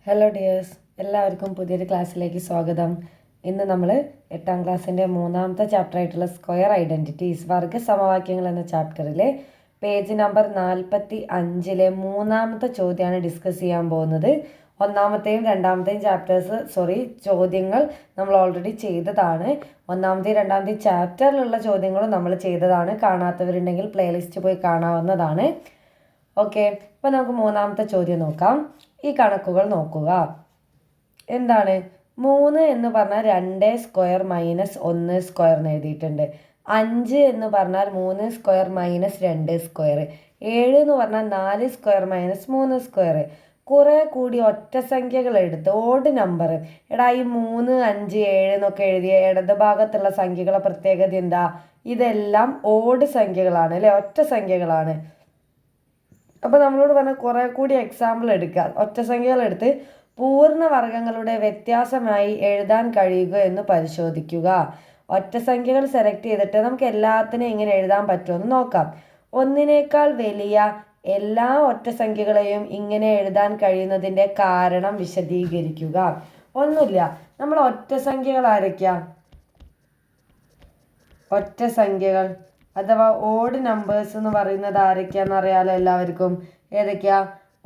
Hello dears, എല്ലാവർക്കും പുതിയൊരു ക്ലാസ്സിലേക്ക് സ്വാഗതം. ഇന്ന് നമ്മൾ 8ാം ക്ലാസ്സിൻ്റെ 3ാമത്തെ ചാപ്റ്റർ ആയിട്ടുള്ള സ്ക്വയർ ഐഡൻറ്റിറ്റീസ് വർഗ സമവാക്യങ്ങൾ എന്ന ചാപ്റ്ററിലെ പേജ് നമ്പർ 45-ലെ 3ാമത്തെ ചോദ്യമാണ് ഡിസ്കസ് ചെയ്യാൻ പോകുന്നത്. 1ാമത്തെയും 2ാമത്തെയും ചോദ്യങ്ങൾ നമ്മൾ ഓൾറെഡി ചെയ്തതാണ്. 1ാമത്തെയും 2ാമത്തെയും ചാപ്റ്ററിലുള്ള ചോദ്യങ്ങളും നമ്മൾ ചെയ്തതാണ്. കാണാത്തവരുണ്ടെങ്കിൽ പ്ലേലിസ്റ്റ് പോയി കാണാവുന്നതാണ്. ഓക്കെ, അപ്പോൾ നമുക്ക് 3ാമത്തെ ചോദ്യം നോക്കാം. ഈ കണക്കുകൾ നോക്കുക. എന്താണ് 3 എന്ന് പറഞ്ഞാൽ 2 സ്ക്വയർ മൈനസ് 1 സ്ക്വയർ എന്ന് എഴുതിയിട്ടുണ്ട്. 5 എന്ന് പറഞ്ഞാൽ 3 സ്ക്വയർ മൈനസ് 2 സ്ക്വയർ. 7 എന്ന് പറഞ്ഞാൽ 4 സ്ക്വയർ മൈനസ് 3 സ്ക്വയർ. കുറേ കൂടി ഒറ്റ സംഖ്യകൾ എടുത്ത് ഓഡ് നമ്പർ. എടാ, ഈ 3, 5, 7 എന്നൊക്കെ എഴുതിയ ഇടത് ഭാഗത്തുള്ള സംഖ്യകളെ പ്രത്യേകത എന്താ? ഇതെല്ലാം ഓഡ് സംഖ്യകളാണ് അല്ലേ, ഒറ്റ സംഖ്യകളാണ്. അപ്പോൾ നമ്മളോട് പറഞ്ഞ കുറേ കൂടി എക്സാമ്പിൾ എടുക്കുക. ഒറ്റസംഖ്യകളെടുത്ത് പൂർണ്ണവർഗങ്ങളുടെ വ്യത്യാസമായി എഴുതാൻ കഴിയുക എന്ന് പരിശോധിക്കുക. ഒറ്റസംഖ്യകൾ സെലക്ട് ചെയ്തിട്ട് നമുക്ക് എല്ലാത്തിനും എങ്ങനെ എഴുതാൻ പറ്റുമെന്ന് നോക്കാം. ഒന്നിനേക്കാൾ വലിയ എല്ലാ ഒറ്റസംഖ്യകളെയും ഇങ്ങനെ എഴുതാൻ കഴിയുന്നതിൻ്റെ കാരണം വിശദീകരിക്കുക. ഒന്നുമില്ല, നമ്മൾ ഒറ്റസംഖ്യകൾ ആരൊക്കെയാ? ഒറ്റസംഖ്യകൾ അഥവാ ഓഡ് നമ്പേഴ്സ് എന്ന് പറയുന്നത് ആരൊക്കെയാണെന്ന് അറിയാലോ എല്ലാവർക്കും. ഏതൊക്കെയാ?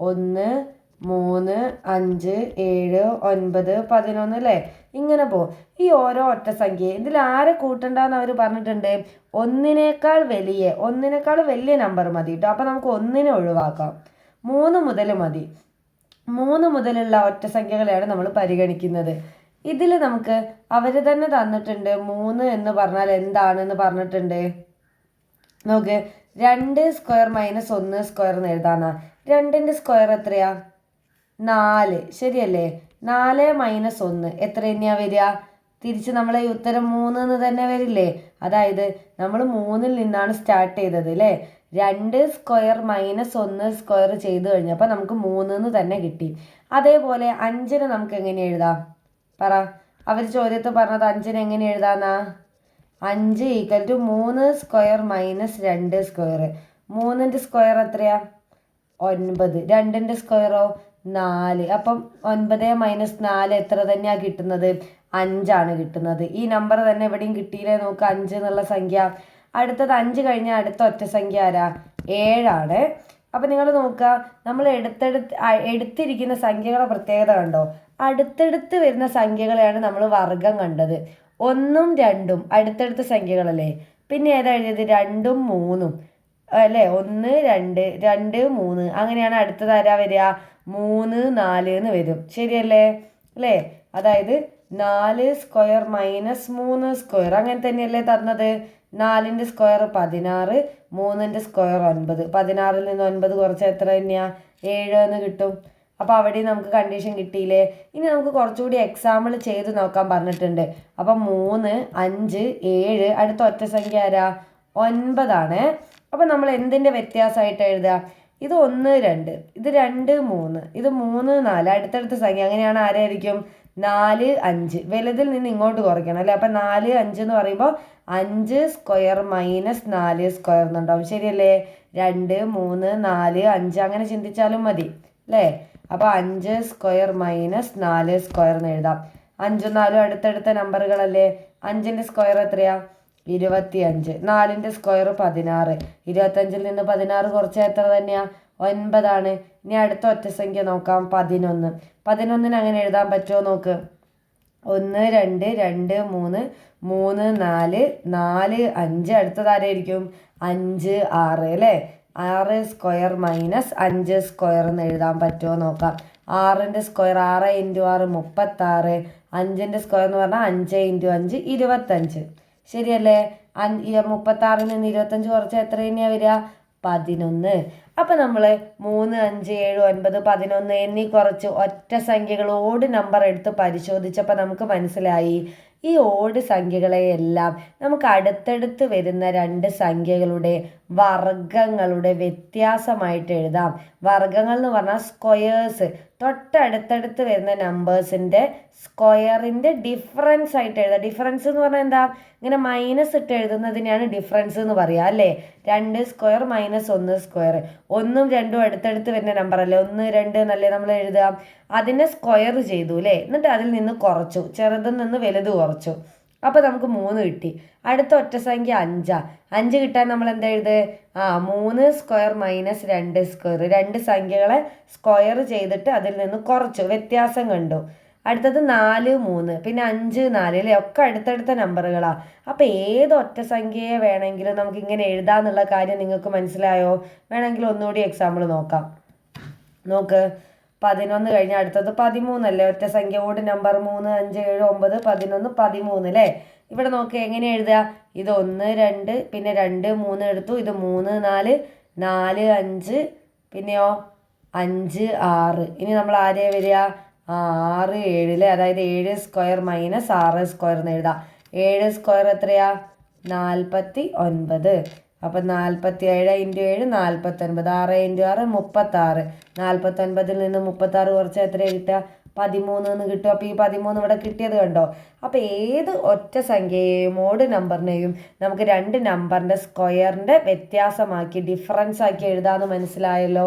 1, 3, 5, 7, 9, 11 അല്ലേ? ഇങ്ങനെ പോകും. ഈ ഓരോ ഒറ്റസംഖ്യ ഇതിൽ ആരെ കൂട്ടണ്ടെന്ന് അവർ പറഞ്ഞിട്ടുണ്ട്? ഒന്നിനേക്കാൾ വലിയ നമ്പർ മതി കേട്ടോ. അപ്പം നമുക്ക് 1 ഒഴിവാക്കാം. 3 മുതൽ മതി. 3 മുതലുള്ള ഒറ്റസംഖ്യകളെയാണ് നമ്മൾ പരിഗണിക്കുന്നത്. ഇതിൽ നമുക്ക് അവർ തന്നെ തന്നിട്ടുണ്ട് 3 എന്ന് പറഞ്ഞാൽ എന്താണെന്ന് പറഞ്ഞിട്ടുണ്ട്. നോക്ക്, 2 സ്ക്വയർ മൈനസ് 1 സ്ക്വയർ എന്ന് എഴുതാനാ. 2ൻ്റെ സ്ക്വയർ എത്രയാ? 4, ശരിയല്ലേ? 4 മൈനസ് 1 എത്ര തന്നെയാ വരിക? തിരിച്ച് നമ്മളെ ഈ ഉത്തരം 3 എന്ന് തന്നെ വരില്ലേ? അതായത് നമ്മൾ 3-ൽ നിന്നാണ് സ്റ്റാർട്ട് ചെയ്തത് അല്ലേ? 2 സ്ക്വയർ മൈനസ് 1 സ്ക്വയർ ചെയ്ത് കഴിഞ്ഞപ്പോൾ നമുക്ക് 3 എന്ന് തന്നെ കിട്ടി. അതേപോലെ 5-ന് നമുക്ക് എങ്ങനെ എഴുതാം? പറ. അവർ ചോദ്യത്തിൽ പറഞ്ഞത് 5-ന് എങ്ങനെ എഴുതാന്നാ? 5 = 3 സ്ക്വയർ മൈനസ് 2 സ്ക്വയർ. 3ൻ്റെ സ്ക്വയർ എത്രയാ? 9. 2ൻ്റെ സ്ക്വയറോ? 4. അപ്പം 9 മൈനസ് 4 എത്ര തന്നെയാണ് കിട്ടുന്നത്? 5 ആണ് കിട്ടുന്നത്. ഈ നമ്പർ തന്നെ എവിടെയും കിട്ടിയില്ലേ? നോക്കുക, 5 എന്നുള്ള സംഖ്യ. അടുത്തത് 5 കഴിഞ്ഞാൽ അടുത്ത ഒറ്റ സംഖ്യ ആരാ? 7 ആണ്. അപ്പം നിങ്ങൾ നോക്കുക, നമ്മൾ എടുത്തിരിക്കുന്ന സംഖ്യകളുടെ പ്രത്യേകത കണ്ടോ? അടുത്തടുത്ത് വരുന്ന സംഖ്യകളെയാണ് നമ്മൾ വർഗം കണ്ടത്. 1ഉം 2ഉം അടുത്തടുത്ത സംഖ്യകളല്ലേ. പിന്നെ ഏതാ എഴുതിയത്? 2ഉം 3ഉം അല്ലേ? 1, 2, 2, 3 അങ്ങനെയാണ്. അടുത്തത് ആരാ വരിക? 3, 4 എന്ന് വരും. ശരിയല്ലേ അല്ലേ? അതായത് 4 സ്ക്വയർ മൈനസ് 3 സ്ക്വയർ അങ്ങനെ തന്നെയല്ലേ തന്നത്? 4ൻ്റെ സ്ക്വയർ 16, 3ൻ്റെ സ്ക്വയർ 9. 16-ൽ നിന്ന് 9 കുറച്ച് എത്ര തന്നെയാ? 7 എന്ന് കിട്ടും. അപ്പോൾ അവിടെ നമുക്ക് കണ്ടീഷൻ കിട്ടിയില്ലേ? ഇനി നമുക്ക് കുറച്ചുകൂടി എക്സാമ്പിൾ ചെയ്ത് നോക്കാൻ പറഞ്ഞിട്ടുണ്ട്. അപ്പം 3, 5, 7 അടുത്ത ഒറ്റ സംഖ്യ ആരാ? 9 ആണ്. അപ്പം നമ്മൾ എന്തിൻ്റെ വ്യത്യാസമായിട്ട് എഴുതുക? ഇത് 1, 2, ഇത് 2, 3, ഇത് 3, 4 അടുത്തടുത്ത സംഖ്യ. അങ്ങനെയാണ് ആരായിരിക്കും? 4, 5 വലുതിൽ നിന്ന് ഇങ്ങോട്ട് കുറയ്ക്കണം അല്ലേ? അപ്പം 4, 5 എന്ന് പറയുമ്പോൾ 5 സ്ക്വയർ മൈനസ് 4 സ്ക്വയർ എന്നുണ്ടാവും. ശരിയല്ലേ? 2, 3, 4, 5 അങ്ങനെ ചിന്തിച്ചാലും മതി അല്ലേ? അപ്പോൾ 5 സ്ക്വയർ മൈനസ് 4 സ്ക്വയർ എന്ന് എഴുതാം. 5ഉം 4ഉം അടുത്തടുത്ത നമ്പറുകളല്ലേ? 5ൻ്റെ സ്ക്വയർ എത്രയാ? 25. 4ൻ്റെ സ്ക്വയർ 16. 25-ൽ നിന്ന് 16 കുറച്ച് എത്ര തന്നെയാ? 9 ആണ്. ഇനി അടുത്ത ഒറ്റ സംഖ്യ നോക്കാം, 11. 11-ന് അങ്ങനെ എഴുതാൻ പറ്റുമോ നോക്ക്. 1, 2, 2, 3, 3, 4, 4, 5 അടുത്തത് ആരായിരിക്കും? 5, 6 അല്ലേ? 6 സ്ക്വയർ മൈനസ് 5 സ്ക്വയർ എന്ന് എഴുതാൻ പറ്റുമോ നോക്കാം. 6ൻ്റെ സ്ക്വയർ 6 × 6 36. 5ൻ്റെ സ്ക്വയർ എന്ന് പറഞ്ഞാൽ 5 × 5 25. ശരിയല്ലേ? 36-ൽ നിന്ന് 25 കുറച്ച് എത്ര തന്നെയാണ് വരിക? 11. അപ്പം നമ്മൾ 3, 5, 7, 9, 11 എന്നീ കുറച്ച് ഒറ്റ സംഖ്യകൾ ഓഡ് നമ്പർ എടുത്ത് പരിശോധിച്ചപ്പോൾ നമുക്ക് മനസ്സിലായി ഈ ഓഡ് സംഖ്യകളെയെല്ലാം നമുക്ക് അടുത്തടുത്ത് വരുന്ന 2 സംഖ്യകളുടെ വർഗങ്ങളുടെ വ്യത്യാസമായിട്ട് എഴുതാം. വർഗങ്ങൾ എന്ന് പറഞ്ഞാൽ തൊട്ടടുത്തടുത്ത് വരുന്ന നമ്പേഴ്സിൻ്റെ സ്ക്വയറിൻ്റെ ഡിഫറൻസ് ആയിട്ട് എഴുതുക. ഡിഫറൻസ് എന്ന് പറഞ്ഞാൽ എന്താ, ഇങ്ങനെ മൈനസ് ഇട്ട് എഴുതുന്നതിനെയാണ് ഡിഫറൻസ് എന്ന് പറയുക അല്ലേ. 2 സ്ക്വയർ മൈനസ് 1 സ്ക്വയർ. 1ഉം 2ഉം അടുത്തടുത്ത് വരുന്ന നമ്പർ അല്ലേ, 1 2 എന്നല്ലേ നമ്മൾ എഴുതുക. അതിനെ സ്ക്വയർ ചെയ്തു അല്ലേ, എന്നിട്ട് അതിൽ നിന്ന് കുറച്ചു, ചെറുതിൽ നിന്ന് വലുത് കുറച്ചു. അപ്പോൾ നമുക്ക് 3 കിട്ടി. അടുത്ത ഒറ്റ സംഖ്യ 5. 5 കിട്ടാൻ നമ്മൾ എന്താ എഴുതുക, 3 സ്ക്വയർ മൈനസ് 2 സ്ക്വയർ. 2 സംഖ്യകളെ സ്ക്വയർ ചെയ്തിട്ട് അതിൽ നിന്ന് കുറച്ചു, വ്യത്യാസം കണ്ടു. അടുത്തത് 4 3, പിന്നെ 5 4 അല്ലേ, ഒക്കെ അടുത്തടുത്ത നമ്പറുകളാണ്. അപ്പോൾ ഏത് ഒറ്റ സംഖ്യയെ വേണമെങ്കിലും നമുക്ക് ഇങ്ങനെ എഴുതാന്നുള്ള കാര്യം നിങ്ങൾക്ക് മനസ്സിലായോ? വേണമെങ്കിൽ ഒന്നുകൂടി എക്സാമ്പിൾ നോക്കാം. നോക്ക്, 11 കഴിഞ്ഞാൽ അടുത്തത് 13 അല്ലേ, ഒറ്റ സംഖ്യ ഓട് നമ്പർ 3 5 7 9 11 13 അല്ലേ. ഇവിടെ നോക്ക് എങ്ങനെ എഴുതുക, ഇത് 1 2 പിന്നെ 2 3 എടുത്തു, ഇത് 3 4 4 5 പിന്നെയോ 5 6. ഇനി നമ്മൾ ആരെയാ വരിക, 6 7 അല്ലേ, അതായത് 7 സ്ക്വയർ മൈനസ് 6 സ്ക്വയർ എന്ന് എഴുതാം. 7 സ്ക്വയർ എത്രയാ, 49. അപ്പം 47 × 7 49, 6 × 6 36. 49ൽ നിന്ന് 36 കുറച്ച് എത്ര കിട്ടുക, 13 എന്ന് കിട്ടും. അപ്പോൾ ഈ 13 ഇവിടെ കിട്ടിയത് കണ്ടോ. അപ്പോൾ ഏത് ഒറ്റ സംഖ്യയെയും ഓഡ് നമ്പറിനെയും നമുക്ക് 2 നമ്പറിൻ്റെ സ്ക്വയറിൻ്റെ വ്യത്യാസമാക്കി ഡിഫറൻസ് ആക്കി എഴുതാമെന്ന് മനസ്സിലായല്ലോ.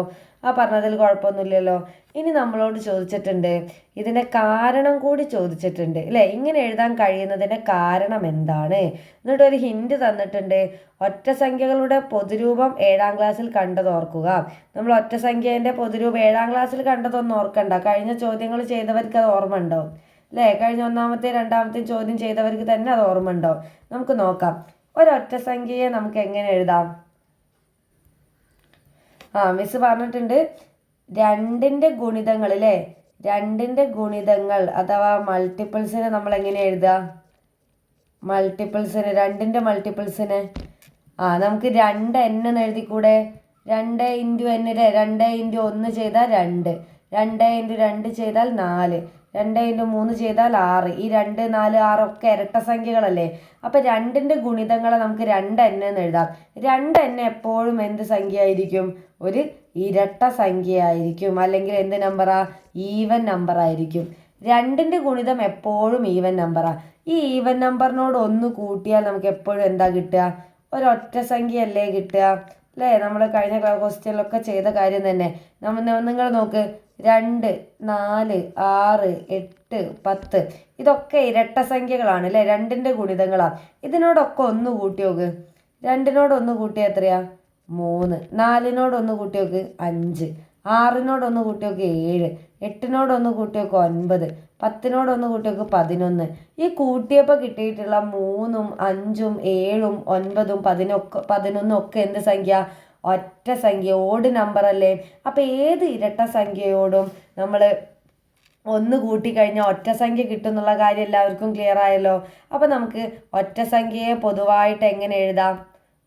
പറഞ്ഞതിൽ കുഴപ്പമൊന്നുമില്ലല്ലോ. ഇനി നമ്മളോട് ചോദിച്ചിട്ടുണ്ട്, ഇതിൻ്റെ കാരണം കൂടി ചോദിച്ചിട്ടുണ്ട് അല്ലേ. ഇങ്ങനെ എഴുതാൻ കഴിയുന്നതിൻ്റെ കാരണം എന്താണ് എന്നിട്ടൊരു ഹിൻറ്റ് തന്നിട്ടുണ്ട്. ഒറ്റ സംഖ്യകളുടെ പൊതുരൂപം 7ാം ക്ലാസ്സിൽ കണ്ടത് ഓർക്കുക. നമ്മൾ ഒറ്റ സംഖ്യേൻ്റെ പൊതുരൂപം 7ാം ക്ലാസ്സിൽ കണ്ടതൊന്നും ഓർക്കണ്ട, കഴിഞ്ഞ ചോദ്യങ്ങൾ ചെയ്തവർക്ക് അത് ഓർമ്മ ഉണ്ടാവും അല്ലേ. കഴിഞ്ഞ 1ാമത്തെ 2ാമത്തെ ചോദ്യം ചെയ്തവർക്ക് തന്നെ അത് ഓർമ്മ ഉണ്ടാവും. നമുക്ക് നോക്കാം, ഒരൊറ്റ സംഖ്യയെ നമുക്ക് എങ്ങനെ എഴുതാം. മിസ് പറഞ്ഞിട്ടുണ്ട് 2ൻ്റെ ഗുണിതങ്ങൾ അല്ലേ, 2ൻ്റെ ഗുണിതങ്ങൾ അഥവാ മൾട്ടിപ്പിൾസിനെ നമ്മൾ എങ്ങനെ എഴുതുക, മൾട്ടിപ്പിൾസിന് 2ൻ്റെ മൾട്ടിപ്പിൾസിന് നമുക്ക് 2n എന്ന് എഴുതിക്കൂടെ. 2 × n അല്ലേ, 2 × 1 ചെയ്താൽ 2, 2 × 2 ചെയ്താൽ 4, 2 × 3 ചെയ്താൽ 6. ഈ 2 4 6 ഒക്കെ ഇരട്ട സംഖ്യകളല്ലേ. അപ്പോൾ 2ൻ്റെ ഗുണിതങ്ങളെ നമുക്ക് 2n എന്ന് എഴുതാം. 2n എപ്പോഴും എന്ത് സംഖ്യ ആയിരിക്കും, ഒരു ഇരട്ട സംഖ്യയായിരിക്കും, അല്ലെങ്കിൽ എന്ത് നമ്പറാ, ഈവൻ നമ്പർ ആയിരിക്കും. 2ൻ്റെ ഗുണിതം എപ്പോഴും ഈവൻ നമ്പറാണ്. ഈ ഈവൻ നമ്പറിനോട് 1 കൂട്ടിയാൽ നമുക്ക് എപ്പോഴും എന്താ കിട്ടുക, ഒരൊറ്റ സംഖ്യയല്ലേ കിട്ടുക അല്ലേ. നമ്മൾ കഴിഞ്ഞ ക്വസ്റ്റ്യനിലൊക്കെ ചെയ്ത കാര്യം തന്നെ. നിങ്ങൾ നോക്ക്, 2 4 6 8 10 ഇതൊക്കെ ഇരട്ട സംഖ്യകളാണ് അല്ലേ, 2ൻ്റെ ഗുണിതങ്ങളാണ്. ഇതിനോടൊക്കെ 1 കൂട്ടി നോക്ക്. 2നോട് 1 കൂട്ടിയാൽ എത്രയാ, 3. 4നോട് 1 കൂട്ടി നോക്ക്, 5. 6നോട് 1 കൂട്ടി നോക്ക്, 7. 8നോട് 1 കൂട്ടി നോക്ക്, 9. 10നോട് 1 കൂട്ടി നോക്ക്, 11. ഈ കൂട്ടിയപ്പോൾ കിട്ടിയിട്ടുള്ള 3ഉം 5ഉം 7ഉം 9ഉം 11ഉം ഒക്കെ എന്ത് സംഖ്യ, ഒറ്റ സംഖ്യ, ഓഡ് നമ്പർ അല്ലേ. അപ്പോൾ ഏത് ഇരട്ട സംഖ്യയോടും നമ്മൾ 1 കൂട്ടിക്കഴിഞ്ഞാൽ ഒറ്റ സംഖ്യ കിട്ടും എന്നുള്ള കാര്യം എല്ലാവർക്കും ക്ലിയർ ആയല്ലോ. അപ്പോൾ നമുക്ക് ഒറ്റ സംഖ്യയെ പൊതുവായിട്ട് എങ്ങനെ എഴുതാം,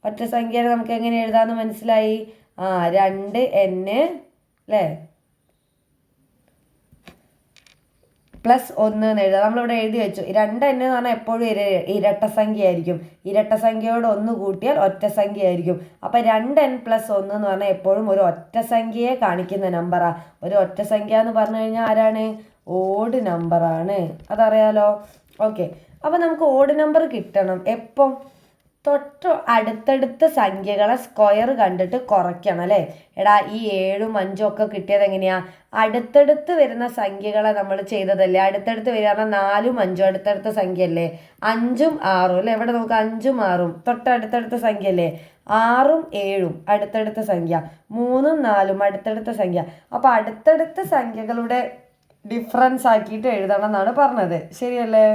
ഒറ്റ സംഖ്യയെ നമുക്ക് എങ്ങനെ എഴുതാമെന്ന് മനസ്സിലായി. 2n അല്ലേ +1 എന്ന് എഴുതാം. നമ്മളിവിടെ എഴുതി വെച്ചു. 2n എന്ന് പറഞ്ഞാൽ എപ്പോഴും ഇരട്ട സംഖ്യ ആയിരിക്കും. ഇരട്ട സംഖ്യയോട് 1 കൂട്ടിയാൽ ഒറ്റ സംഖ്യ ആയിരിക്കും. അപ്പോൾ 2n + 1 എന്ന് പറഞ്ഞാൽ എപ്പോഴും ഒരു ഒറ്റ സംഖ്യയെ കാണിക്കുന്ന നമ്പറാണ്. ഒരു ഒറ്റ സംഖ്യ എന്ന് പറഞ്ഞു കഴിഞ്ഞാൽ ആരാണ്, ഓഡ് നമ്പറാണ്, അതറിയാലോ. ഓക്കെ, അപ്പോൾ നമുക്ക് ഓഡ് നമ്പർ കിട്ടണം എപ്പം, തൊട്ട് അടുത്തടുത്ത സംഖ്യകളെ സ്ക്വയർ കണ്ടിട്ട് കുറയ്ക്കണം അല്ലേ. എടാ ഈ 7ഉം 5ഉം ഒക്കെ കിട്ടിയത് എങ്ങനെയാണ്, അടുത്തടുത്ത് വരുന്ന സംഖ്യകളെ നമ്മൾ ചെയ്തതല്ലേ. അടുത്തടുത്ത് വരിക പറഞ്ഞാൽ 4ഉം 5ഉം അടുത്തടുത്ത സംഖ്യ അല്ലേ. 5ഉം 6ഉം അല്ലേ, ഇവിടെ നമുക്ക് 5ഉം 6ഉം തൊട്ടടുത്തടുത്ത സംഖ്യ അല്ലേ. 6ഉം 7ഉം അടുത്തടുത്ത സംഖ്യ, 3ഉം 4ഉം അടുത്തടുത്ത സംഖ്യ. അപ്പോൾ അടുത്തടുത്ത സംഖ്യകളുടെ ഡിഫറൻസ് ആക്കിയിട്ട് എഴുതണം എന്നാണ് പറഞ്ഞത്, ശരിയല്ലേ.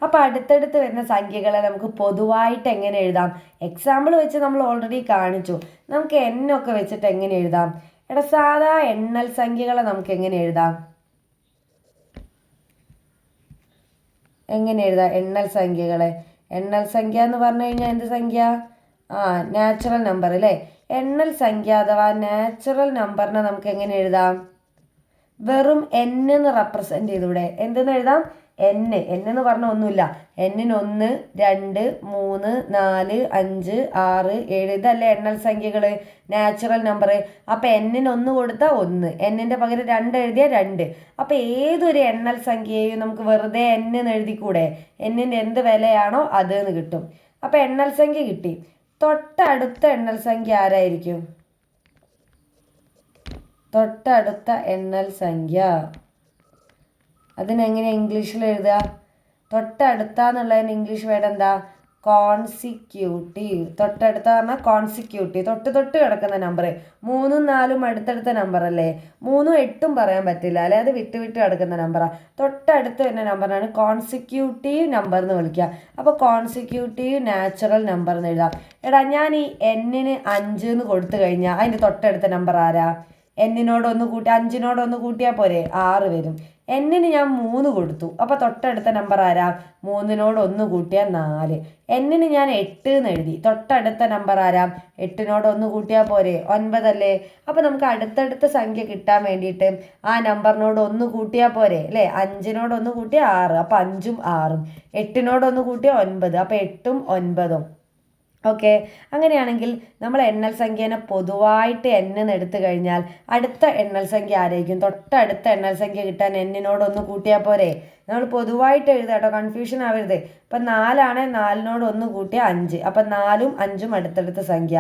അപ്പോൾ അടുത്തടുത്ത് വരുന്ന സംഖ്യകളെ നമുക്ക് പൊതുവായിട്ട് എങ്ങനെ എഴുതാം, എക്സാമ്പിൾ വെച്ച് നമ്മൾ ഓൾറെഡി കാണിച്ചു. നമുക്ക് എന്നൊക്കെ വെച്ചിട്ട് എങ്ങനെ എഴുതാം, എടാ സാധാ എണ്ണൽ സംഖ്യകളെ നമുക്ക് എങ്ങനെ എഴുതാം, എണ്ണൽ സംഖ്യകളെ. എണ്ണൽ സംഖ്യ എന്ന് പറഞ്ഞു കഴിഞ്ഞാൽ എന്ത് സംഖ്യ, നാച്ചുറൽ നമ്പർ അല്ലേ. എണ്ണൽ സംഖ്യ അഥവാ നാച്ചുറൽ നമ്പറിനെ നമുക്ക് എങ്ങനെ എഴുതാം, വെറും n എന്ന് റെപ്രസെൻ്റ് ചെയ്തൂടെ, എന്തെന്ന് എഴുതാം, എന്ന് പറഞ്ഞാൽ ഒന്നുമില്ല. എന്നിന് 1, 2, 3, 4, 5, 6, 7 ഇതല്ലേ എണ്ണൽ സംഖ്യകൾ, നാച്ചുറൽ നമ്പർ. അപ്പം എന്നിന് 1 കൊടുത്താൽ 1, എന്നിൻ്റെ പകരം 2 എഴുതിയാൽ 2. അപ്പം ഏതൊരു എണ്ണൽ സംഖ്യയെയും നമുക്ക് വെറുതെ എന്ന് എഴുതിക്കൂടെ? എന്നിൻ്റെ എന്ത് വിലയാണോ അത് എന്ന് കിട്ടും. അപ്പം എണ്ണൽ സംഖ്യ കിട്ടി. തൊട്ടടുത്ത എണ്ണൽ സംഖ്യ ആരായിരിക്കും? തൊട്ടടുത്ത എണ്ണൽ സംഖ്യ അതിനെങ്ങനെയാണ് ഇംഗ്ലീഷിൽ എഴുതുക? തൊട്ടടുത്ത എന്നുള്ളതിന് ഇംഗ്ലീഷ് വേർഡ് എന്താ? കോൺസിക്യൂട്ടീവ്. തൊട്ടടുത്ത പറഞ്ഞാൽ കോൺസിക്യൂട്ടീവ്, തൊട്ട് കിടക്കുന്ന നമ്പർ. 3ഉം 4ഉം അടുത്തടുത്ത നമ്പർ അല്ലേ? 3ഉം 8ഉം പറയാൻ പറ്റില്ല അല്ലെ, അത് വിട്ട് കിടക്കുന്ന നമ്പറാണ്. തൊട്ടടുത്ത് വരുന്ന നമ്പറാണ് കോൺസിക്യൂട്ടീവ് നമ്പർ എന്ന് വിളിക്കുക. അപ്പോൾ കോൺസിക്യൂട്ടീവ് നാച്ചുറൽ നമ്പർ എന്ന് എഴുതാം. എടാ, ഞാൻ ഈ എന്നിന് 5 എന്ന് കൊടുത്തു കഴിഞ്ഞാൽ അതിൻ്റെ തൊട്ടടുത്ത നമ്പർ ആരാ? എന്നിനോടൊന്ന് കൂട്ടി 5നോടൊന്ന് കൂട്ടിയാൽ പോരെ? 6 വരും. എന്നിന് ഞാൻ 3 കൊടുത്തു, അപ്പോൾ തൊട്ടടുത്ത നമ്പർ ആരാ? 3നോടൊന്ന് കൂട്ടിയാൽ 4. എന്നിന് ഞാൻ 8 എന്ന് എഴുതി, തൊട്ടടുത്ത നമ്പർ ആരാ? 8നോടൊന്ന് കൂട്ടിയാൽ പോരെ? 9 അല്ലേ? അപ്പോൾ നമുക്ക് അടുത്തടുത്ത സംഖ്യ കിട്ടാൻ വേണ്ടിയിട്ട് ആ നമ്പറിനോട് 1 കൂട്ടിയാൽ പോരെ അല്ലേ? 5നോടൊന്ന് കൂട്ടിയാൽ 6, അപ്പോൾ 5ഉം 6ഉം. 8നോടൊന്ന് കൂട്ടിയാൽ 9, അപ്പോൾ 8ഉം 9ഉം. ഓക്കെ, അങ്ങനെയാണെങ്കിൽ നമ്മൾ എണ്ണൽ സംഖ്യേനെ പൊതുവായിട്ട് എന്ന് എടുത്തു കഴിഞ്ഞാൽ അടുത്ത എണ്ണൽ സംഖ്യ ആരായിരിക്കും? തൊട്ടടുത്ത എണ്ണൽ സംഖ്യ കിട്ടാൻ എന്നിനോടൊന്ന് കൂട്ടിയാൽ പോരെ? നമ്മൾ പൊതുവായിട്ട് എഴുതുക കേട്ടോ, കൺഫ്യൂഷൻ ആവരുത്. ഇപ്പം 4 4നോടൊന്ന് കൂട്ടിയാൽ 5, അപ്പം 4ഉം 5ഉം അടുത്തടുത്ത സംഖ്യ.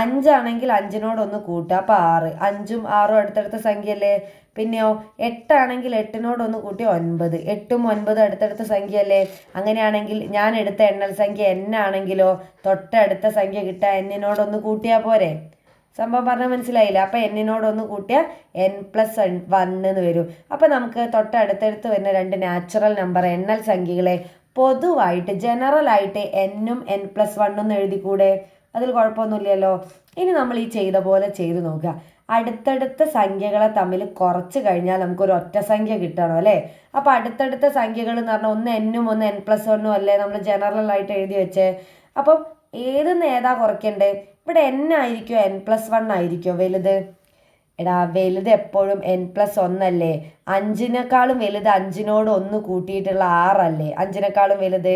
5 ആണെങ്കിൽ 5നോടൊന്ന് കൂട്ടുക, അപ്പോൾ 6. 5ഉം 6ഉം അടുത്തടുത്ത സംഖ്യ അല്ലേ? പിന്നെയോ 8 ആണെങ്കിൽ 8നോടൊന്ന് കൂട്ടിയാൽ 9. 8ഉം 9ഉം അടുത്തടുത്ത സംഖ്യ അല്ലേ? അങ്ങനെയാണെങ്കിൽ ഞാൻ എടുത്ത എണ്ണൽ സംഖ്യ എന്നാണെങ്കിലോ തൊട്ടടുത്ത സംഖ്യ കിട്ടാൻ എന്നിനോടൊന്ന് കൂട്ടിയാൽ പോരെ? സംഭവം പറഞ്ഞാൽ മനസ്സിലായില്ല? അപ്പം എന്നിനോടൊന്ന് കൂട്ടിയാൽ n+1 എന്ന് വരും. അപ്പം നമുക്ക് തൊട്ടടുത്തടുത്ത് വരുന്ന 2 നാച്ചുറൽ നമ്പർ എണ്ണൽ സംഖ്യകളെ പൊതുവായിട്ട് ജനറലായിട്ട് n-ഉം n+1 എന്ന് എഴുതിക്കൂടെ? അതിൽ കുഴപ്പമൊന്നുമില്ലല്ലോ. ഇനി നമ്മൾ ഈ ചെയ്ത പോലെ ചെയ്ത് നോക്കുക. അടുത്തടുത്ത സംഖ്യകളെ തമ്മിൽ കുറച്ച് കഴിഞ്ഞാൽ നമുക്കൊരു ഒറ്റ സംഖ്യ കിട്ടണം അല്ലേ? അപ്പോൾ അടുത്തടുത്ത സംഖ്യകൾ എന്ന് പറഞ്ഞാൽ ഒന്ന് n-ഉം ഒന്ന് n+1 അല്ലേ നമ്മൾ ജനറലായിട്ട് എഴുതി വെച്ചേ. അപ്പം ഏതാ കുറയ്ക്കണ്ടേ? ഇവിടെ n ആയിരിക്കുമോ n+1 ആയിരിക്കുമോ വലുത്? എടാ, വലുത് എപ്പോഴും n+1 അല്ലേ? 5നേക്കാളും വലുത് 5നോട് 1 കൂട്ടിയിട്ടുള്ള 6 അല്ലേ? 5നേക്കാളും വലുത്.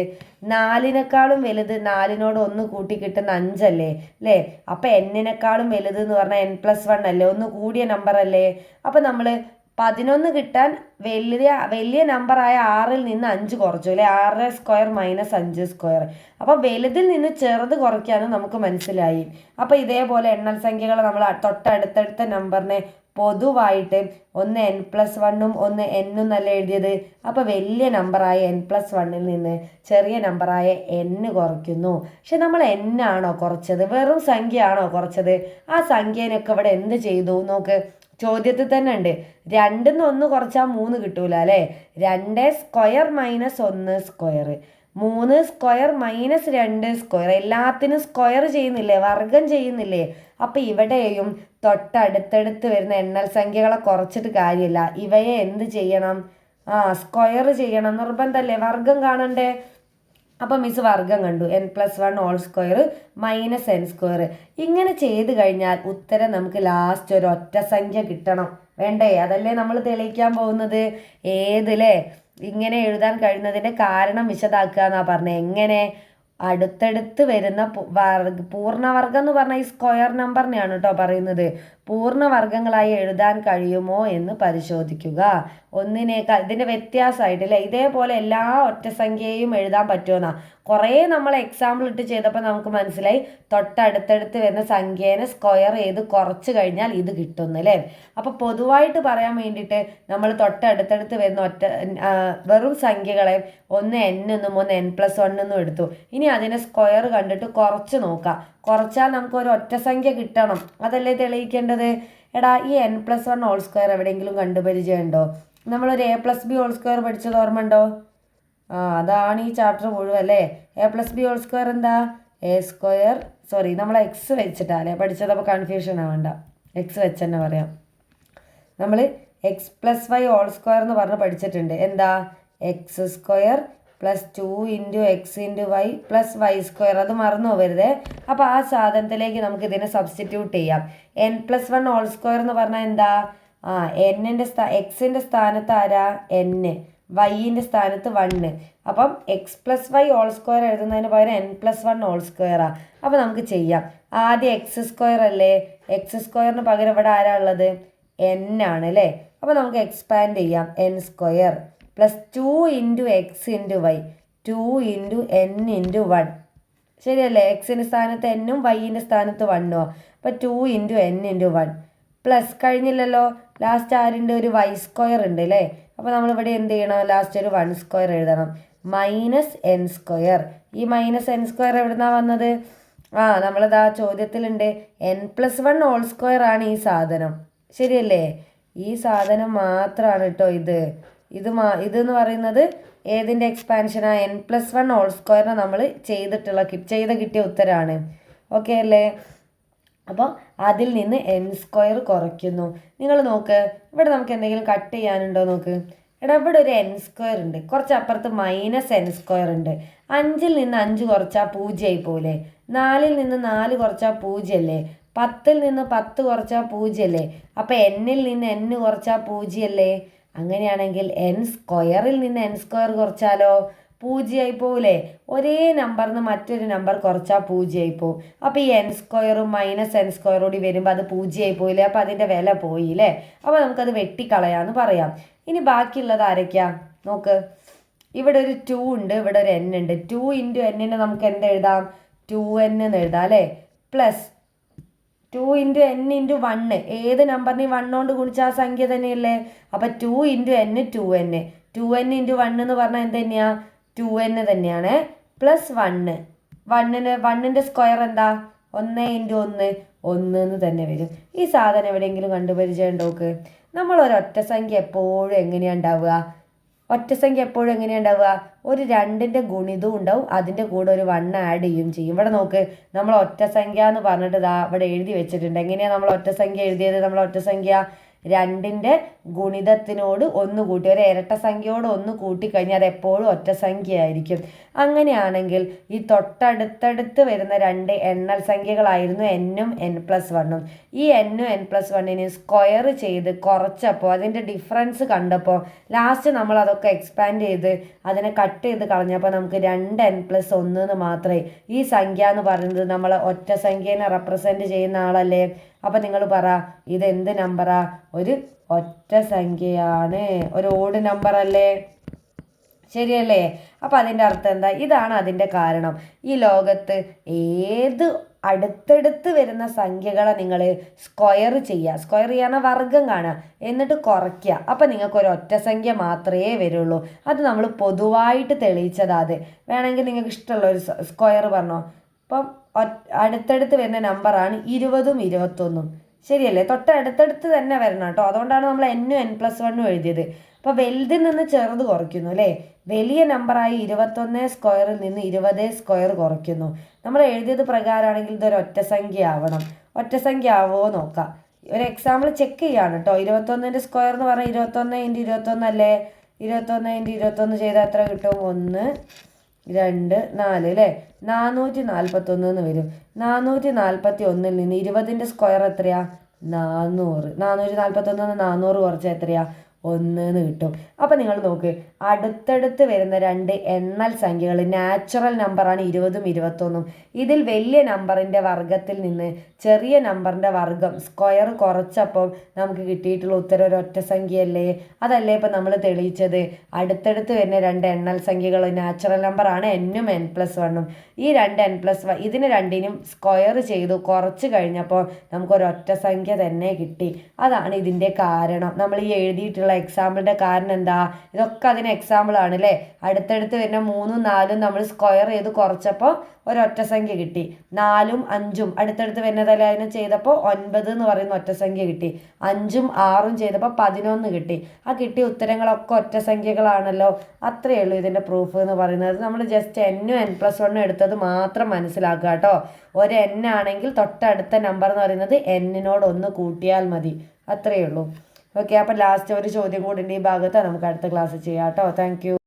4നേക്കാളും വലുത് 4നോട് 1 കൂട്ടി കിട്ടുന്ന 5 അല്ലേ? അല്ലേ? അപ്പം n-നേക്കാളും വലുത് എന്ന് പറഞ്ഞാൽ n+1 അല്ലേ? ഒന്ന് കൂടിയ നമ്പർ അല്ലേ? അപ്പം നമ്മൾ 11 കിട്ടാൻ വലിയ നമ്പറായ 6ൽ നിന്ന് 5 കുറച്ചു അല്ലേ? 6² - 5². അപ്പോൾ വലുതിൽ നിന്ന് ചെറുത് കുറയ്ക്കാനും നമുക്ക് മനസ്സിലായി. അപ്പോൾ ഇതേപോലെ എണ്ണൽ സംഖ്യകൾ നമ്മൾ തൊട്ടടുത്തടുത്ത നമ്പറിനെ പൊതുവായിട്ട് ഒന്ന് n+1ഉം ഒന്ന് n-ഉം നല്ല എഴുതിയത്. അപ്പോൾ വലിയ നമ്പറായ n+1ൽ നിന്ന് ചെറിയ നമ്പറായ n കുറയ്ക്കുന്നു. പക്ഷെ നമ്മൾ n ആണോ കുറച്ചത്? വെറും സംഖ്യ ആണോ കുറച്ചത്? ആ സംഖ്യേനൊക്കെ ഇവിടെ എന്ത് ചെയ്തു നോക്ക്. ചോദ്യത്തിൽ തന്നെ ഉണ്ട്. 2-ന്ന് 1 കുറച്ചാൽ 3 കിട്ടൂല അല്ലേ? 2² - 1². 3² - 2². എല്ലാത്തിനും സ്ക്വയർ ചെയ്യുന്നില്ലേ? വർഗം ചെയ്യുന്നില്ലേ? അപ്പം ഇവിടെയും തൊട്ടടുത്തടുത്ത് വരുന്ന എണ്ണൽ സംഖ്യകളെ കുറച്ചിട്ട് കാര്യമില്ല. ഇവയെ എന്ത് ചെയ്യണം? സ്ക്വയർ ചെയ്യണം, നിർബന്ധമല്ലേ? വർഗം കാണണ്ടേ? അപ്പം മിസ് വർഗം കണ്ടു. n+1² - n². ഇങ്ങനെ ചെയ്ത് കഴിഞ്ഞാൽ ഉത്തരം നമുക്ക് ലാസ്റ്റ് ഒരു ഒറ്റ സംഖ്യ കിട്ടണം വേണ്ടേ? അതല്ലേ നമ്മൾ തെളിയിക്കാൻ പോകുന്നത്. ഏതില്ലേ ഇങ്ങനെ എഴുതാൻ കഴിയുന്നതിൻ്റെ കാരണം വിശദാക്കുക എന്നാണ് പറഞ്ഞത്. എങ്ങനെ? അടുത്തടുത്ത് വരുന്ന പൂർണ്ണവർഗം എന്ന് പറഞ്ഞാൽ ഈ സ്ക്വയർ നമ്പറിനെയാണ് കേട്ടോ പറയുന്നത്. പൂർണ്ണവർഗങ്ങളായി എഴുതാൻ കഴിയുമോ എന്ന് പരിശോധിക്കുക. ഒന്നിനേക്കാൾ ഇതിൻ്റെ വ്യത്യാസമായിട്ടില്ലേ? ഇതേപോലെ എല്ലാ ഒറ്റസംഖ്യയും എഴുതാൻ പറ്റുമെന്നാ. കുറേ നമ്മൾ എക്സാമ്പിൾ ഇട്ട് ചെയ്തപ്പോൾ നമുക്ക് മനസ്സിലായി തൊട്ടടുത്തടുത്ത് വരുന്ന സംഖ്യേനെ സ്ക്വയർ ചെയ്ത് കുറച്ച് കഴിഞ്ഞാൽ ഇത് കിട്ടുന്നല്ലേ. അപ്പോൾ പൊതുവായിട്ട് പറയാൻ വേണ്ടിയിട്ട് നമ്മൾ തൊട്ടടുത്തടുത്ത് വരുന്ന വെറും സംഖ്യകളെ ഒന്ന് n-എന്നും ഒന്ന് n+1 എന്നും എടുത്തു. ഇനി അതിനെ സ്ക്വയർ കണ്ടിട്ട് കുറച്ച് നോക്കാം. കുറച്ചാൽ നമുക്ക് ഒരു ഒറ്റ സംഖ്യ കിട്ടണം, അതല്ലേ തെളിയിക്കേണ്ടത്. എടാ, ഈ n+1² എവിടെയെങ്കിലും കണ്ടുപരിചയമുണ്ടോ? നമ്മളൊരു a+b² പഠിച്ചത് ഓർമ്മ ഉണ്ടോ? അതാണ് ഈ ചാപ്റ്റർ മുഴുവൻ അല്ലേ. a+b² എന്താ? a², നമ്മൾ എക്സ് വെച്ചിട്ടല്ലേ പഠിച്ചത്. അപ്പോൾ കൺഫ്യൂഷൻ ആവണ്ട, എക്സ് വെച്ച് തന്നെ പറയാം. നമ്മൾ x+y² എന്ന് പറഞ്ഞ് പഠിച്ചിട്ടുണ്ട്. എന്താ? x² + 2 × x × y + y². അത് മറന്നു പോകരുതേ. അപ്പോൾ ആ സാധനത്തിലേക്ക് നമുക്ക് ഇതിനെ സബ്സ്റ്റിറ്റ്യൂട്ട് ചെയ്യാം. n+1² എന്ന് പറഞ്ഞാൽ എന്താ? എക്സിൻ്റെ സ്ഥാനത്ത് ആരാ? n. വൈൻ്റെ സ്ഥാനത്ത് 1. അപ്പം x+y² എഴുതുന്നതിന് പകരം n+1² അപ്പോൾ നമുക്ക് ചെയ്യാം. ആദ്യം x² അല്ലേ, x² പകരം ഇവിടെ ആരാ ഉള്ളത്, n ആണ് അല്ലേ. അപ്പോൾ നമുക്ക് എക്സ്പാൻഡ് ചെയ്യാം. n² + 2 × x × y 2 × n × 1 ശരിയല്ലേ. എക്സിൻ്റെ സ്ഥാനത്ത് എന്നും വൈൻ്റെ സ്ഥാനത്ത് 1. അപ്പോൾ 2 × n × 1 പ്ലസ് കഴിഞ്ഞില്ലല്ലോ. ലാസ്റ്റ് ആരുണ്ട്, ഒരു y² ഉണ്ട് അല്ലേ. അപ്പോൾ നമ്മളിവിടെ എന്ത് ചെയ്യണം, ലാസ്റ്റ് ഒരു 1² എഴുതണം. -n². ഈ -n² എവിടുന്നാണ് വന്നത്, നമ്മളിതാ ചോദ്യത്തിലുണ്ട് n+1² ആണ് ഈ സാധനം, ശരിയല്ലേ. ഈ സാധനം മാത്രമാണ് കേട്ടോ ഇതെന്ന് പറയുന്നത് ഏതിൻ്റെ എക്സ്പാൻഷനാ, n+1² നമ്മൾ ചെയ്ത് കിട്ടിയ ഉത്തരമാണ്. ഓക്കെ അല്ലേ. അപ്പോൾ അതിൽ നിന്ന് n² കുറയ്ക്കുന്നു. നിങ്ങൾ നോക്ക്, ഇവിടെ നമുക്ക് എന്തെങ്കിലും കട്ട് ചെയ്യാനുണ്ടോ നോക്ക്. ഇവിടെ ഒരു n² ഉണ്ട്, കുറച്ച് അപ്പുറത്ത് -n² ഉണ്ട്. 5ൽ നിന്ന് 5 കുറച്ചാൽ 0 ആയി പോലെ, 4ൽ നിന്ന് 4 കുറച്ചാൽ 0 അല്ലേ, 10ൽ നിന്ന് 10 കുറച്ചാൽ 0 അല്ലേ. അപ്പോൾ n-ൽ നിന്ന് n കുറച്ചാൽ 0 അല്ലേ. അങ്ങനെയാണെങ്കിൽ n²ൽ നിന്ന് n² കുറച്ചാലോ 0 ആയി പോവില്ലേ. ഒരേ നമ്പറിന് മറ്റൊരു നമ്പർ കുറച്ചാൽ 0 ആയി പോവും. അപ്പോൾ ഈ n² -n² കൂടി വരുമ്പോൾ അത് 0 ആയി പോയില്ലേ. അപ്പോൾ അതിൻ്റെ വില പോയില്ലേ. അപ്പോൾ നമുക്കത് വെട്ടിക്കളയാന്ന് പറയാം. ഇനി ബാക്കിയുള്ളത് ആരൊക്കെയാ നോക്ക്. ഇവിടെ ഒരു 2 ഉണ്ട്, ഇവിടെ ഒരു n ഉണ്ട്. 2 × n നമുക്ക് എന്തെഴുതാം, 2n എന്ന് എഴുതാം അല്ലേ. പ്ലസ് 2 × n × 1, ഏത് നമ്പറിനെ 1 കൊണ്ട് ഗുണിച്ച ആ സംഖ്യ തന്നെയല്ലേ. അപ്പോൾ 2 × n 2n. 2n × 1 എന്ന് പറഞ്ഞാൽ എന്ത് തന്നെയാ, 2n തന്നെയാണ്. പ്ലസ് 1ൻ്റെ സ്ക്വയർ എന്താ, 1 × 1 1 എന്ന് തന്നെ വരും. ഈ സാധനം എവിടെയെങ്കിലും കണ്ടുപരിചയം നോക്ക്. നമ്മൾ ഒരൊറ്റ സംഖ്യ എപ്പോഴും എങ്ങനെയാണ് ഉണ്ടാവുക, ഒരു 2ൻ്റെ ഗുണിതവും ഉണ്ടാവും, അതിൻ്റെ കൂടെ ഒരു 1 ആഡ് ചെയ്യും. ഇവിടെ നോക്ക്, നമ്മൾ ഒറ്റ സംഖ്യ എന്ന് പറഞ്ഞിട്ട് ഇവിടെ എഴുതി വെച്ചിട്ടുണ്ട്. എങ്ങനെയാണ് നമ്മൾ ഒറ്റ സംഖ്യ എഴുതിയത്, നമ്മൾ ഒറ്റ സംഖ്യ 2ൻ്റെ ഗുണിതത്തിനോട് 1 കൂട്ടി, ഒരു ഇരട്ട സംഖ്യയോട് 1 കൂട്ടിക്കഴിഞ്ഞാൽ അത് എപ്പോഴും ഒറ്റ സംഖ്യ ആയിരിക്കും. അങ്ങനെയാണെങ്കിൽ ഈ തൊട്ടടുത്തടുത്ത് വരുന്ന 2 എണ്ണൽ സംഖ്യകളായിരുന്നു n-ഉം n+1-ഉം. ഈ n-ഉം n+1-നെ സ്ക്വയർ ചെയ്ത് കുറച്ചപ്പോൾ അതിൻ്റെ ഡിഫറൻസ് കണ്ടപ്പോൾ ലാസ്റ്റ് നമ്മൾ അതൊക്കെ എക്സ്പാൻഡ് ചെയ്ത് അതിനെ കട്ട് ചെയ്ത് കളഞ്ഞപ്പോൾ നമുക്ക് 2n+1 എന്ന് മാത്രമേ. ഈ സംഖ്യ എന്ന് പറയുന്നത് നമ്മൾ ഒറ്റ സംഖ്യേനെ റെപ്രസെൻറ്റ് ചെയ്യുന്ന ആളല്ലേ. അപ്പം നിങ്ങൾ പറ, ഇതെന്ത് നമ്പറാ, ഒരു ഒറ്റ സംഖ്യയാണ്, ഒരു ഓഡ് നമ്പർ അല്ലേ, ശരിയല്ലേ. അപ്പം അതിൻ്റെ അർത്ഥം എന്താ, ഇതാണ് അതിൻ്റെ കാരണം. ഈ ലോകത്ത് ഏത് അടുത്തടുത്ത് വരുന്ന സംഖ്യകളെ നിങ്ങൾ സ്ക്വയർ ചെയ്യാൻ വർഗം കാണുക, എന്നിട്ട് കുറയ്ക്കുക. അപ്പം നിങ്ങൾക്കൊരു ഒറ്റ സംഖ്യ മാത്രമേ വരുള്ളൂ. അത് നമ്മൾ പൊതുവായിട്ട് തെളിയിച്ചതാ. അത് വേണമെങ്കിൽ നിങ്ങൾക്ക് ഇഷ്ടമുള്ള ഒരു സ്ക്വയർ പറഞ്ഞോ. ഇപ്പം അടുത്തടുത്ത് വരുന്ന നമ്പറാണ് 20-ഉം 21-ഉം, ശരിയല്ലേ. തൊട്ടടുത്തടുത്ത് തന്നെ വരണം കേട്ടോ. അതുകൊണ്ടാണ് നമ്മൾ n-ഉം n+1-ഉം എഴുതിയത്. അപ്പോൾ വലുതിൽ നിന്ന് ചെറുത് കുറയ്ക്കുന്നു അല്ലേ. വലിയ നമ്പറായി 21² നിന്ന് 20² കുറയ്ക്കുന്നു. നമ്മൾ എഴുതിയത് പ്രകാരമാണെങ്കിൽ ഇതൊരു ഒറ്റ സംഖ്യ ആവണം. ഒറ്റ സംഖ്യ ആവുമോ നോക്കാം. ഒരു എക്സാമ്പിൾ ചെക്ക് ചെയ്യാണ് കേട്ടോ. 21ൻ്റെ സ്ക്വയർ എന്ന് പറഞ്ഞാൽ 21 × 21 അല്ലേ. 21 × 21 ചെയ്താൽ എത്ര കിട്ടും, 1 2 4 അല്ലേ. 441 എന്ന് വരും. 441-ൽ നിന്ന് 20ൻ്റെ സ്ക്വയർ എത്രയാ, 400. 441 400 കുറച്ച് എത്രയാ, 1 എന്ന് കിട്ടും. അപ്പം നിങ്ങൾ നോക്ക്, അടുത്തടുത്ത് വരുന്ന 2 എണ്ണൽ സംഖ്യകൾ നാച്ചുറൽ നമ്പറാണ് 20-ഉം 21-ഉം. ഇതിൽ വലിയ നമ്പറിൻ്റെ വർഗത്തിൽ നിന്ന് ചെറിയ നമ്പറിൻ്റെ വർഗം സ്ക്വയർ കുറച്ചപ്പോൾ നമുക്ക് കിട്ടിയിട്ടുള്ള ഉത്തരം ഒരു ഒറ്റ സംഖ്യയല്ലേ. അതല്ലേ ഇപ്പം നമ്മൾ തെളിയിച്ചത്. അടുത്തടുത്ത് വരുന്ന 2 എണ്ണൽ സംഖ്യകൾ നാച്ചുറൽ നമ്പറാണ് n-ഉം n+1-ഉം. ഈ 2 n+1 ഇതിന് രണ്ടിനും സ്ക്വയർ ചെയ്തു കുറച്ച് കഴിഞ്ഞപ്പോൾ നമുക്കൊരൊറ്റ സംഖ്യ തന്നെ കിട്ടി. അതാണ് ഇതിൻ്റെ കാരണം. നമ്മൾ ഈ എഴുതിയിട്ടുള്ള എക്സാമ്പിളിൻ്റെ കാരണം എന്താ, ഇതൊക്കെ അതിന് എക്സാമ്പിൾ ആണ് അല്ലേ. അടുത്തടുത്ത് വരുന്ന 3-ഉം 4-ഉം നമ്മൾ സ്ക്വയർ ചെയ്ത് കുറച്ചപ്പോൾ ഒരൊറ്റ സംഖ്യ കിട്ടി. 4-ഉം 5-ഉം അടുത്തടുത്ത് വരുന്നതല്ലേ, അതിനെ ചെയ്തപ്പോൾ 9 എന്ന് പറയുന്ന ഒറ്റ സംഖ്യ കിട്ടി. 5-ഉം 6-ഉം ചെയ്തപ്പോൾ 11 കിട്ടി. ആ കിട്ടിയ ഉത്തരങ്ങളൊക്കെ ഒറ്റ സംഖ്യകളാണല്ലോ. അത്രയേ ഉള്ളൂ ഇതിൻ്റെ പ്രൂഫ് എന്ന് പറയുന്നത്. നമ്മൾ ജസ്റ്റ് n-ഉം n+1-ഉം എടുത്തത് മാത്രം മനസ്സിലാക്കുക കേട്ടോ. ഒരു n ആണെങ്കിൽ തൊട്ടടുത്ത നമ്പർ എന്ന് പറയുന്നത് n-നോട് 1 കൂട്ടിയാൽ മതി. അത്രയേ ഉള്ളൂ. ഓക്കെ, അപ്പം ലാസ്റ്റ് ഒരു ചോദ്യം കൂടി ഉണ്ട് ഈ ഭാഗത്ത്. നമുക്ക് അടുത്ത ക്ലാസ് ചെയ്യാം കേട്ടോ. Thank you.